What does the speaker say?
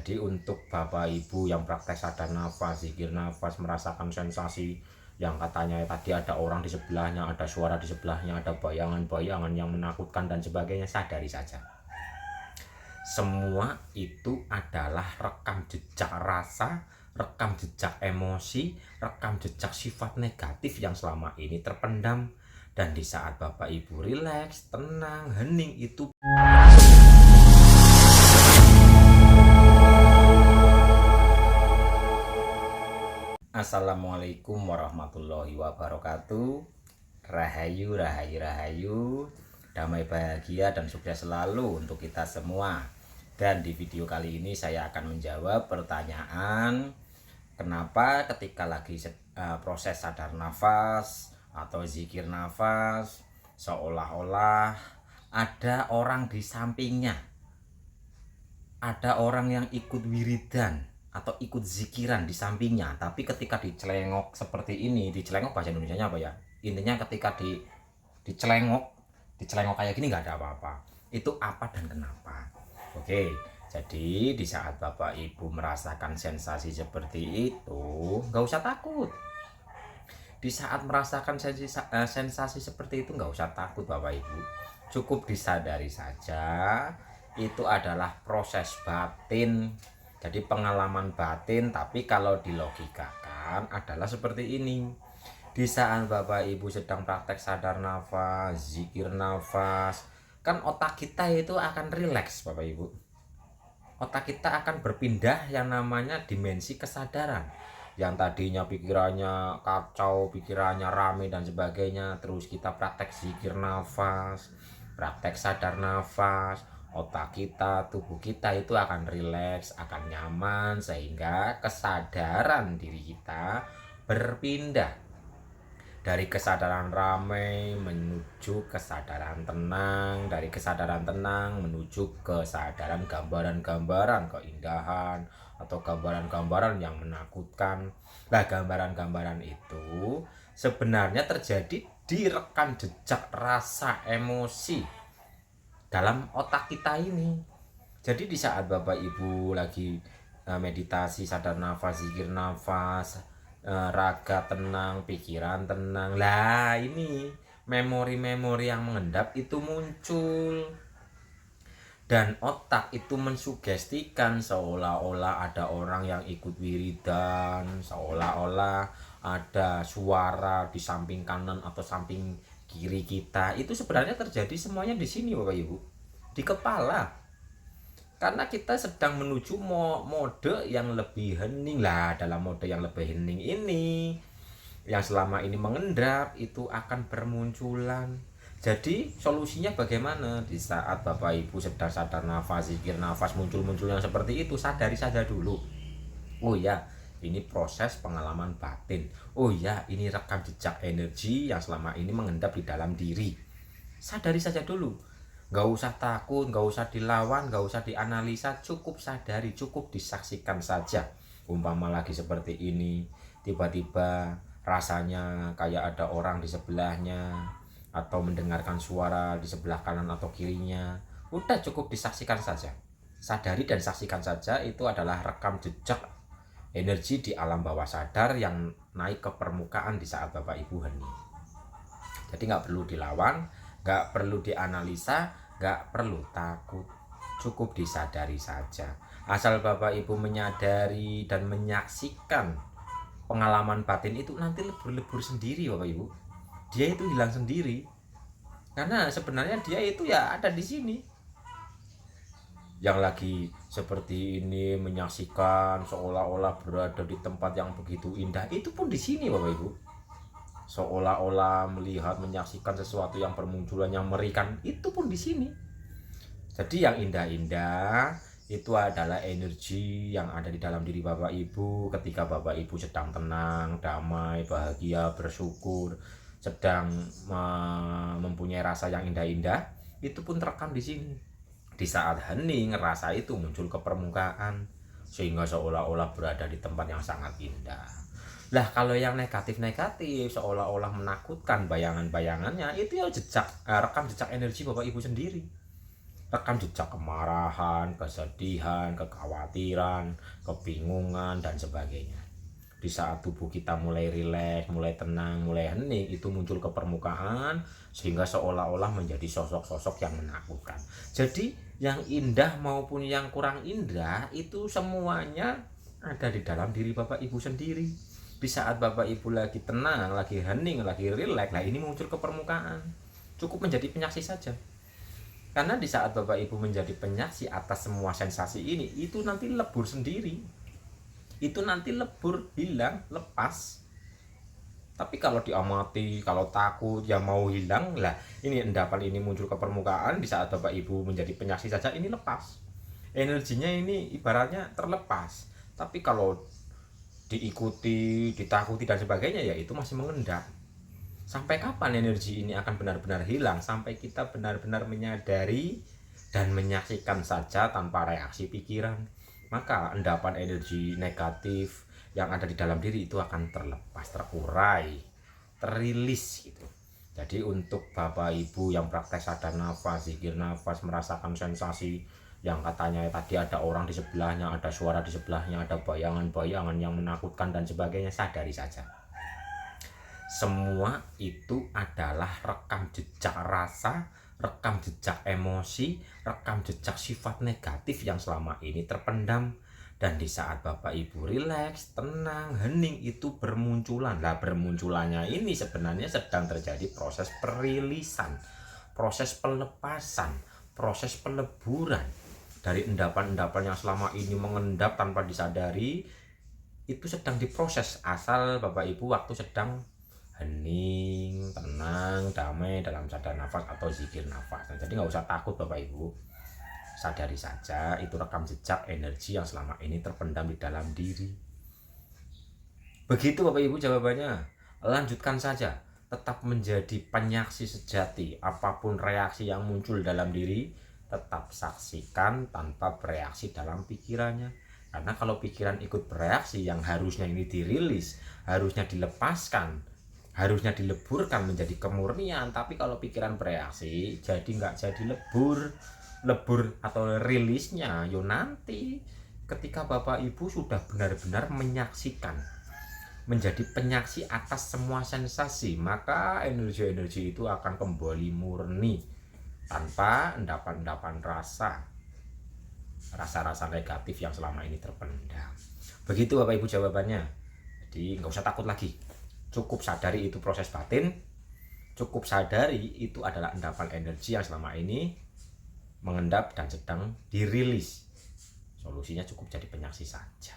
Jadi untuk Bapak Ibu yang praktek sadar nafas, zikir nafas, merasakan sensasi yang katanya tadi ada orang di sebelahnya, ada suara di sebelahnya, ada bayangan-bayangan yang menakutkan dan sebagainya, sadari saja. Semua itu adalah rekam jejak rasa, rekam jejak emosi, rekam jejak sifat negatif yang selama ini terpendam. Dan di saat Bapak Ibu rileks, tenang, hening, itu Assalamualaikum warahmatullahi wabarakatuh. Rahayu, rahayu, rahayu. Damai, bahagia, dan sukses selalu untuk kita semua. Dan di video kali ini saya akan menjawab pertanyaan kenapa ketika lagi proses sadar nafas atau zikir nafas seolah-olah ada orang di sampingnya, ada orang yang ikut wiridan atau ikut zikiran di sampingnya, tapi ketika dicelengok seperti ini, dicelengok bahasa Indonesianya apa ya? Intinya ketika dicelengok kayak gini nggak ada apa-apa. Itu apa dan kenapa? Oke, jadi di saat Bapak Ibu merasakan sensasi seperti itu, nggak usah takut. Di saat merasakan sensasi seperti itu nggak usah takut Bapak Ibu. Cukup disadari saja, itu adalah proses batin. Jadi pengalaman batin, tapi kalau dilogikakan adalah seperti ini. Di saat Bapak Ibu sedang praktek sadar nafas, zikir nafas, kan otak kita itu akan rileks Bapak Ibu. Otak kita akan berpindah yang namanya dimensi kesadaran. Yang tadinya pikirannya kacau, pikirannya rame dan sebagainya, terus kita praktek zikir nafas, praktek sadar nafas, otak kita, tubuh kita itu akan rileks, akan nyaman, sehingga kesadaran diri kita berpindah dari kesadaran ramai menuju kesadaran tenang, dari kesadaran tenang menuju kesadaran gambaran-gambaran keindahan atau gambaran-gambaran yang menakutkan. Nah, gambaran-gambaran itu sebenarnya terjadi di rekam jejak rasa emosi dalam otak kita ini. Jadi di saat Bapak Ibu lagi meditasi sadar nafas, zikir nafas, raga tenang, pikiran tenang, lah ini memori-memori yang mengendap itu muncul, dan otak itu mensugestikan seolah-olah ada orang yang ikut wiridan, seolah-olah ada suara di samping kanan atau samping kiri kita. Itu sebenarnya terjadi semuanya di sini Bapak Ibu, di kepala. Karena kita sedang menuju mode yang lebih hening. Lah, dalam mode yang lebih hening ini, yang selama ini mengendap itu akan bermunculan. Jadi solusinya bagaimana? Di saat Bapak Ibu sedang sadar nafas, zikir nafas, muncul-muncul yang seperti itu, sadari saja dulu. Oh ya, ini proses pengalaman batin. Oh ya, ini rekam jejak energi yang selama ini mengendap di dalam diri. Sadari saja dulu. Nggak usah takut, nggak usah dilawan, nggak usah dianalisa, cukup sadari, cukup disaksikan saja. Umpama lagi seperti ini, tiba-tiba rasanya kayak ada orang di sebelahnya, atau mendengarkan suara di sebelah kanan atau kirinya, udah cukup disaksikan saja. Sadari dan saksikan saja, itu adalah rekam jejak energi di alam bawah sadar yang naik ke permukaan di saat Bapak Ibu hening. Jadi nggak perlu dilawan, nggak perlu dianalisa, nggak perlu takut, cukup disadari saja. Asal Bapak Ibu menyadari dan menyaksikan pengalaman batin itu, nanti lebur-lebur sendiri Bapak Ibu. Dia itu hilang sendiri, karena sebenarnya dia itu ya ada di sini. Yang lagi seperti ini menyaksikan seolah-olah berada di tempat yang begitu indah, itu pun di sini Bapak Ibu. Seolah-olah melihat, menyaksikan sesuatu yang bermunculan yang mengerikan, itu pun di sini. Jadi yang indah-indah itu adalah energi yang ada di dalam diri Bapak Ibu ketika Bapak Ibu sedang tenang, damai, bahagia, bersyukur, sedang mempunyai rasa yang indah-indah, itu pun terekam di sini. Di saat hening, rasa itu muncul ke permukaan sehingga seolah-olah berada di tempat yang sangat indah. Lah, kalau yang negatif-negatif seolah-olah menakutkan bayangan-bayangannya, itu ya rekam jejak energi Bapak Ibu sendiri. rekam jejak kemarahan, kesedihan, kekhawatiran, kebingungan, dan sebagainya. Di saat tubuh kita mulai rileks, mulai tenang, mulai hening, itu muncul ke permukaan sehingga seolah-olah menjadi sosok-sosok yang menakutkan. Jadi yang indah maupun yang kurang indah itu semuanya ada di dalam diri Bapak Ibu sendiri. Di saat Bapak Ibu lagi tenang, lagi hening, lagi rileks, lah ini muncul ke permukaan. Cukup menjadi penyaksi saja. Karena di saat Bapak Ibu menjadi penyaksi atas semua sensasi ini, itu nanti lebur sendiri. Itu nanti lebur, hilang, lepas. Tapi kalau diamati, kalau takut, ya mau hilang, lah ini endapan ini muncul ke permukaan. Di saat Bapak Ibu menjadi penyaksi saja, ini lepas. Energinya ini ibaratnya terlepas. Tapi kalau diikuti, ditakuti dan sebagainya, ya itu masih mengendap. Sampai kapan energi ini akan benar-benar hilang? Sampai kita benar-benar menyadari dan menyaksikan saja tanpa reaksi pikiran. Maka endapan energi negatif yang ada di dalam diri itu akan terlepas, terurai, terilis gitu. Jadi untuk Bapak Ibu yang praktek sadar nafas, zikir nafas, merasakan sensasi yang katanya tadi ada orang di sebelahnya, ada suara di sebelahnya, ada bayangan-bayangan yang menakutkan dan sebagainya, sadari saja. Semua itu adalah rekam jejak rasa, rekam jejak emosi, rekam jejak sifat negatif yang selama ini terpendam. Dan di saat Bapak Ibu rileks, tenang, hening, itu bermunculan. Lah bermunculannya ini sebenarnya sedang terjadi proses perilisan, proses pelepasan, proses peleburan dari endapan-endapan yang selama ini mengendap tanpa disadari. Itu sedang diproses asal Bapak Ibu waktu sedang hening, tenang, damai dalam sadar nafas atau zikir nafas. Nah, jadi nggak usah takut Bapak Ibu, sadari saja itu rekam jejak energi yang selama ini terpendam di dalam diri. Begitu Bapak Ibu jawabannya. Lanjutkan saja, tetap menjadi penyaksi sejati. Apapun reaksi yang muncul dalam diri, tetap saksikan tanpa bereaksi dalam pikirannya. Karena kalau pikiran ikut bereaksi, yang harusnya ini dirilis, harusnya dilepaskan, harusnya dileburkan menjadi kemurnian, tapi kalau pikiran bereaksi jadi nggak jadi lebur atau rilisnya yo nanti ketika Bapak Ibu sudah benar-benar menyaksikan, menjadi penyaksi atas semua sensasi, maka energi-energi itu akan kembali murni tanpa endapan-endapan rasa-rasa negatif yang selama ini terpendam. Begitu Bapak Ibu jawabannya. Jadi nggak usah takut lagi, cukup sadari itu proses batin, cukup sadari itu adalah endapan energi yang selama ini mengendap dan sedang dirilis. Solusinya cukup jadi penyaksi saja.